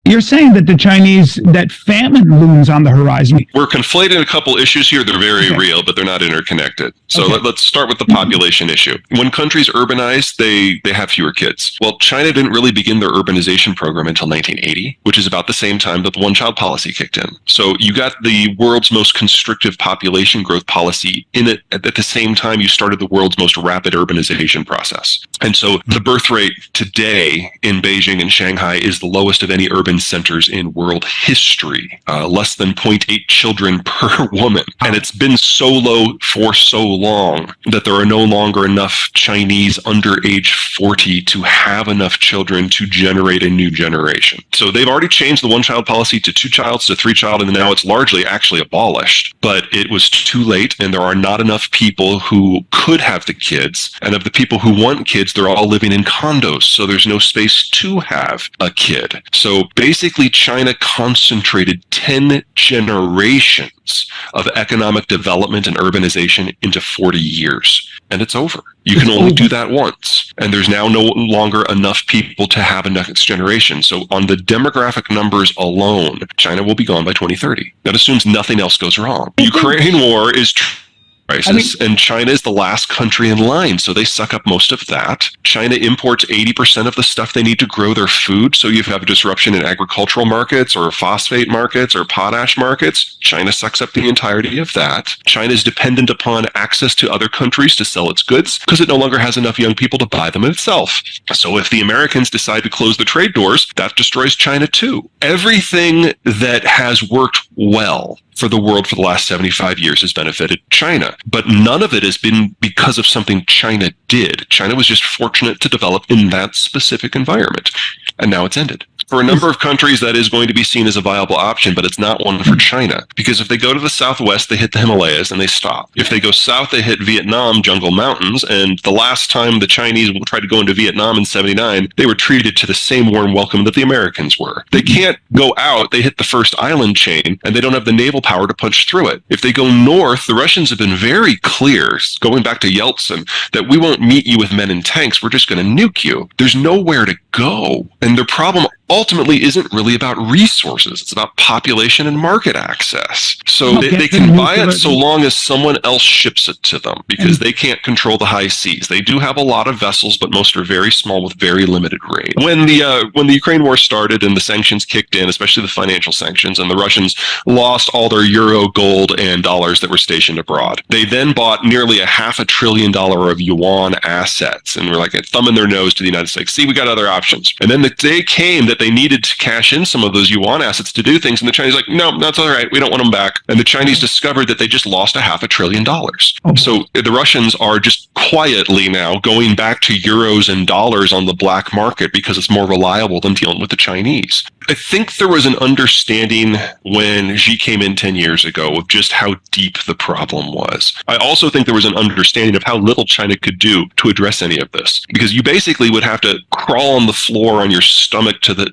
you're saying that that famine looms on the horizon. We're conflating a couple issues here. They're very real, but they're not interconnected. So let's start with the population issue. When countries urbanize, they have fewer kids. Well, China didn't really begin their urbanization program until 1980, which is about the same time that the one-child policy kicked in. So you got the world's most constrictive population growth policy in it at the same time you started the world's most rapid urbanization process. And so the birth rate today in Beijing and Shanghai is the lowest of any urban centers in world history, less than 0.8 children per woman. And it's been so low for so long that there are no longer enough Chinese under age 40 to have enough children to generate a new generation. So they've already changed the one-child policy to two-child to three-child, and now it's largely actually abolished. But it was too late, and there are not enough people who could have the kids. And of the people who want kids, they're all living in condos, so there's no space to have a kid. So basically, China concentrated 10 generations of economic development and urbanization into 40 years. And it's over. You can only do that once. And there's now no longer enough people to have a next generation. So on the demographic numbers alone, China will be gone by 2030. That assumes nothing else goes wrong. Ukraine war is crisis, and China is the last country in line, so they suck up most of that. China imports 80% of the stuff they need to grow their food, so you have a disruption in agricultural markets or phosphate markets or potash markets. China sucks up the entirety of that. China is dependent upon access to other countries to sell its goods because it no longer has enough young people to buy them itself. So if the Americans decide to close the trade doors, that destroys China too. Everything that has worked well for the world for the last 75 years has benefited China. But none of it has been because of something China did. China was just fortunate to develop in that specific environment. And now it's ended. For a number of countries, that is going to be seen as a viable option, but it's not one for China. Because if they go to the southwest, they hit the Himalayas and they stop. If they go south, they hit Vietnam jungle mountains. And the last time the Chinese tried to go into Vietnam in 79, they were treated to the same warm welcome that the Americans were. They can't go out, they hit the first island chain, and they don't have the naval power to punch through it. If they go north, the Russians have been very clear, going back to Yeltsin, that we won't meet you with men in tanks, we're just going to nuke you. There's nowhere to go. And their problem ultimately isn't really about resources. It's about population and market access. So they can buy it so long as someone else ships it to them, because they can't control the high seas. They do have a lot of vessels, but most are very small with very limited range. When the Ukraine war started and the sanctions kicked in, especially the financial sanctions, and the Russians lost all their euro, gold, and dollars that were stationed abroad, they then bought nearly $500 billion of yuan assets, and were like thumbing their nose to the United States. See, we got other options. And then the day came that they needed to cash in some of those yuan assets to do things, and the Chinese like, no, that's all right, we don't want them back. And the Chinese discovered that they just lost $500 billion. So the Russians are just quietly now going back to euros and dollars on the black market because it's more reliable than dealing with the Chinese. I think there was an understanding when Xi came in 10 years ago of just how deep the problem was. I also think there was an understanding of how little China could do to address any of this, because you basically would have to crawl on the floor on your stomach to the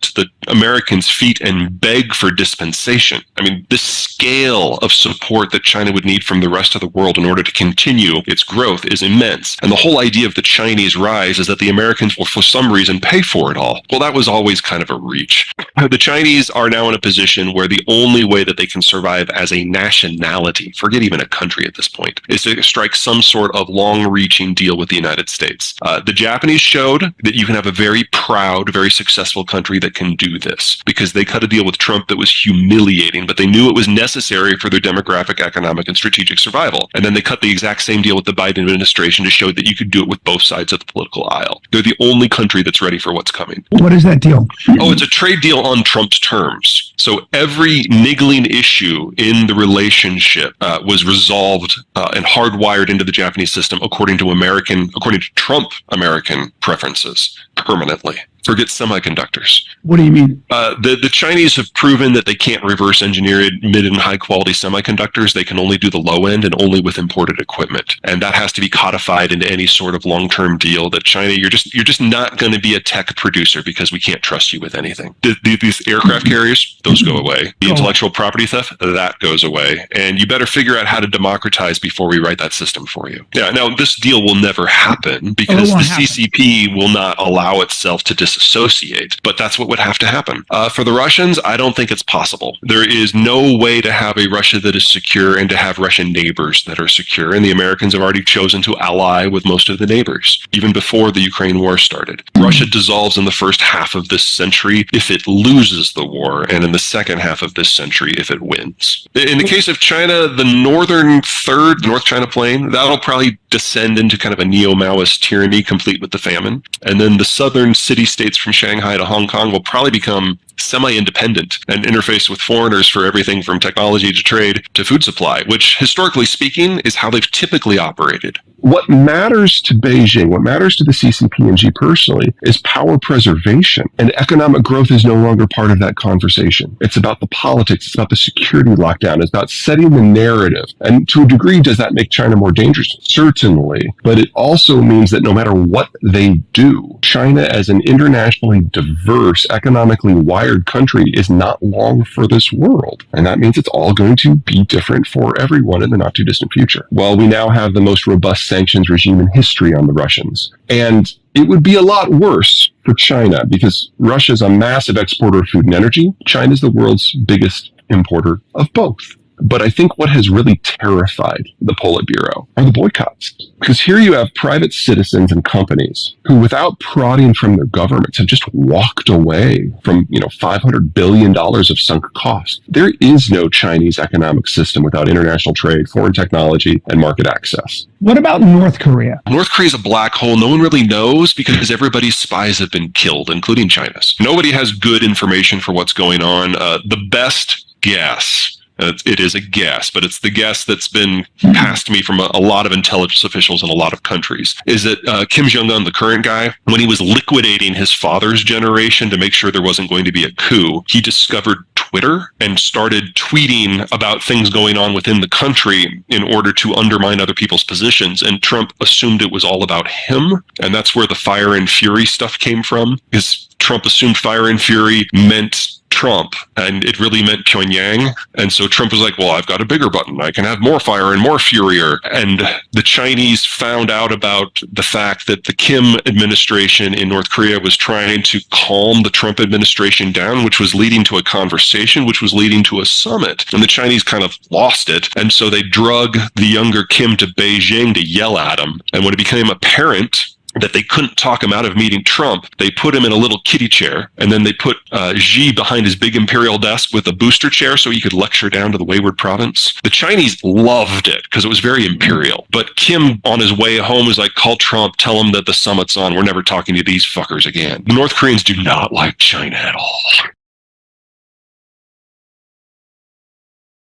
Americans' feet and beg for dispensation. I mean, the scale of support that China would need from the rest of the world in order to continue its growth is immense. And the whole idea of the Chinese rise is that the Americans will, for some reason, pay for it all. Well, that was always kind of a reach. The Chinese are now in a position where the only way that they can survive as a nationality, forget even a country at this point, is to strike some sort of long-reaching deal with the United States. The Japanese showed that you can have a very proud, very successful country that can do this, because they cut a deal with Trump that was humiliating, but they knew it was necessary for their demographic, economic, and strategic survival. And then they cut the exact same deal with the Biden administration to show that you could do it with both sides of the political aisle. They're the only country that's ready for what's coming. What is that deal? Oh, it's a trade deal on Trump's terms. So every niggling issue in the relationship was resolved and hardwired into the Japanese system according to Trump American preferences permanently. Forget semiconductors. What do you mean? The Chinese have proven that they can't reverse engineer mid and high quality semiconductors. They can only do the low end and only with imported equipment. And that has to be codified into any sort of long-term deal that China, you're just not going to be a tech producer because we can't trust you with anything. These aircraft carriers, those go away. The intellectual property theft, that goes away. And you better figure out how to democratize before we write that system for you. Yeah. Now, this deal will never happen because the CCP will not allow itself to disassociate. But that's what would have to happen. For the Russians, I don't think it's possible. There is no way to have a Russia that is secure and to have Russian neighbors that are secure. And the Americans have already chosen to ally with most of the neighbors, even before the Ukraine war started. Russia dissolves in the first half of this century if it loses the war, and in the second half of this century if it wins. In the case of China, the northern third, the North China Plain, that'll probably descend into kind of a neo-Maoist tyranny complete with the famine. And then the southern city-states from Shanghai to Hong Kong will probably become semi-independent and interface with foreigners for everything from technology to trade to food supply, which historically speaking is how they've typically operated. What matters to Beijing, what matters to the CCP&G personally, is power preservation. And economic growth is no longer part of that conversation. It's about the politics. It's about the security lockdown. It's about setting the narrative. And to a degree, does that make China more dangerous? Certainly. But it also means that no matter what they do, China as an internationally diverse, economically wired country is not long for this world. And that means it's all going to be different for everyone in the not too distant future. Well, we now have the most robust sanctions regime in history on the Russians. And it would be a lot worse for China because Russia is a massive exporter of food and energy. China is the world's biggest importer of both. But I think what has really terrified the Politburo are the boycotts. Because here you have private citizens and companies who, without prodding from their governments, have just walked away from, $500 billion of sunk costs. There is no Chinese economic system without international trade, foreign technology, and market access. What about North Korea? North Korea is a black hole. No one really knows because everybody's spies have been killed, including China's. Nobody has good information for what's going on. The best guess, it is a guess, but it's the guess that's been passed to me from a lot of intelligence officials in a lot of countries, is that Kim Jong-un, the current guy, when he was liquidating his father's generation to make sure there wasn't going to be a coup, he discovered Twitter and started tweeting about things going on within the country in order to undermine other people's positions. And Trump assumed it was all about him. And that's where the fire and fury stuff came from, is Trump assumed fire and fury meant Trump, and it really meant Pyongyang. And so Trump was like, well, I've got a bigger button. I can have more fire and more furier. And the Chinese found out about the fact that the Kim administration in North Korea was trying to calm the Trump administration down, which was leading to a conversation, which was leading to a summit. And the Chinese kind of lost it. And so they drug the younger Kim to Beijing to yell at him. And when it became apparent that they couldn't talk him out of meeting Trump, they put him in a little kiddie chair, and then they put Xi behind his big imperial desk with a booster chair so he could lecture down to the wayward province. The Chinese loved it because it was very imperial. But Kim, on his way home, was like, call Trump, tell him that the summit's on. We're never talking to these fuckers again. The North Koreans do not like China at all.